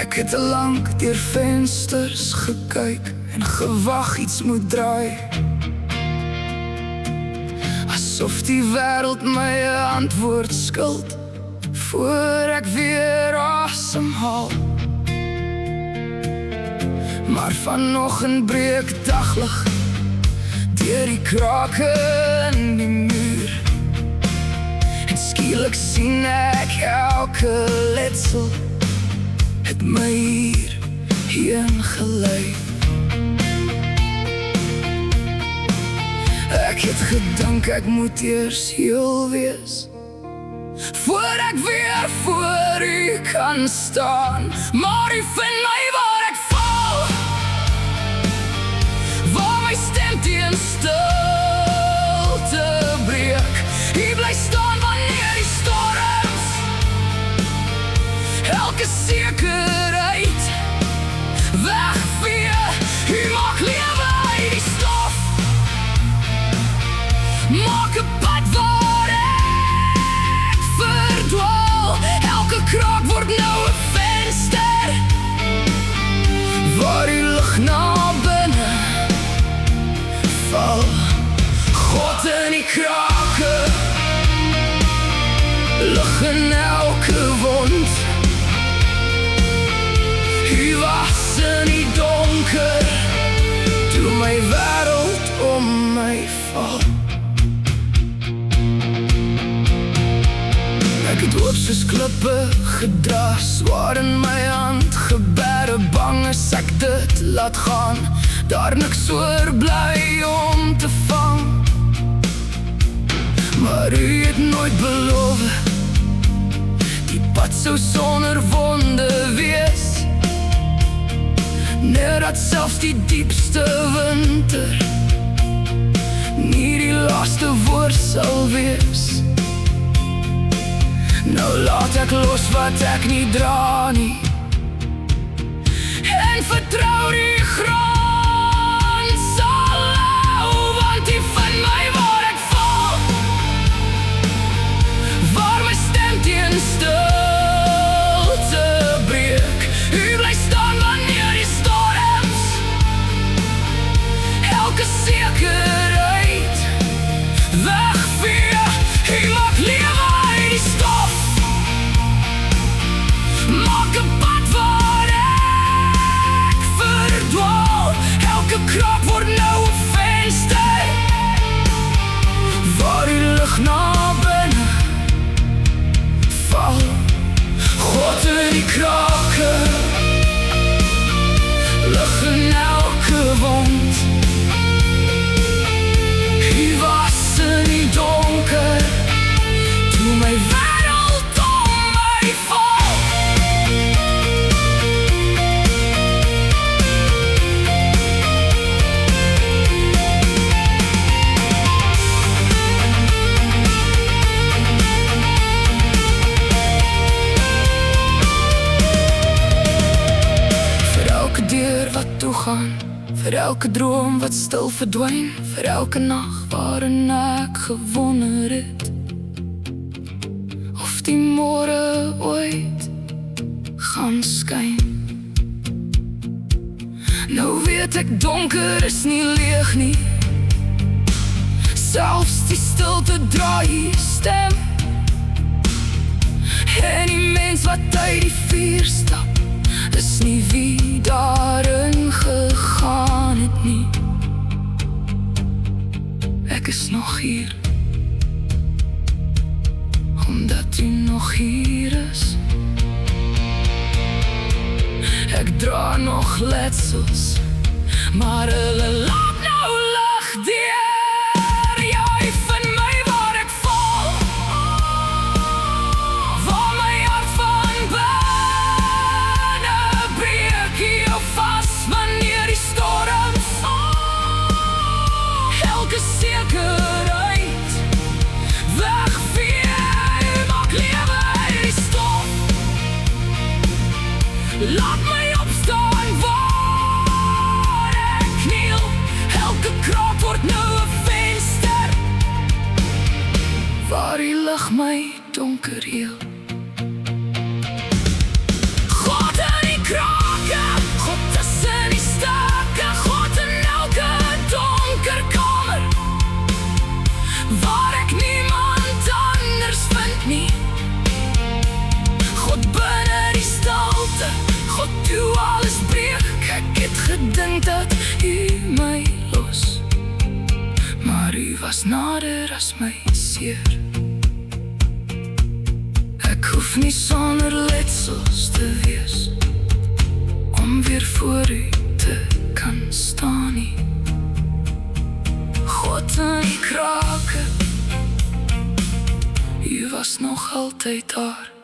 Ek het te lank deur vensters gekyk en gewag iets moet draai, asof die wêreld my 'n antwoord skuld voor ek weer asemhaal. Maar vanoggend breek daglig deur die krake in die muur, en skielik sien ek elke letsel het my hierheen gelei. Ek het gedink ek moet eers heel wees voor ek weer voor u kan staan, maar u vind my waar ek val, waar my stem teen stilte breek. U bly staan wanneer die storms elke sekerheid wegvee. U maak lewe uit die stof, maak 'n pad waar ek verdwaal. Elke kraak word nou 'n venster waar die lig na binne val. God in die krake, lig in elke wond. U was in die donker toe my wêreld om my val. Ek het hoop soos klippe gedra, swaar in my hand gebere, bang as ek dit laat gaan, daar niks oor bly om te vang. Maar u het nooit beloof die pad sou sonder wonde wees, net dat selfs die diepste winter nie die laaste woord sal wees. Nou laat ek los wat ek nie dra nie, en vertrou die grond sal hou, want u vind my waar ek val, waar my stem teen stilte breek. U bly staan wanneer die storms elke sekerheid wegvee. U maak lewe uit die stof, maak 'n pad waar ek verdwaal. Elke kraak word nou 'n venster waar die lig na binne val. God in die krake, lig in elke wond. U was in die donker toe my wêreld om my val. Vir elke deur wat toegaan, vir elke droom wat stil verdwyn, vir elke nag waarin ek gewonder het of die môre ooit gaan skyn. Nou weet ek donker is nie leeg nie, selfs die stilte draai die stem, en die mens wat uit die vuur stap is nie wie daarin gegaan het nie. Ek is nog hier omdat u nog hier is. Ek dra nog letsels, maar hulle laat nou lig deur. Ja, u vind my waar ek val, waar my hart van binne breek. U hou vas wanneer die storms elke sekerheid wegvee. U maak lewe uit die stof, laat my opstaan waar ek kniel. Elke kraak word nou lig my donker heel. God in die krake, God tussen die stukke, God in elke donker kamer, waar ek niemand anders vind nie. God binne die stilte, God toe alles breek. Ek het gedink dat U my los, maar U was nader as my seer. Ek hoef nie sonder letsels te wees om weer voor U te kan staan nie. God in die krake, U was nog altyd daar.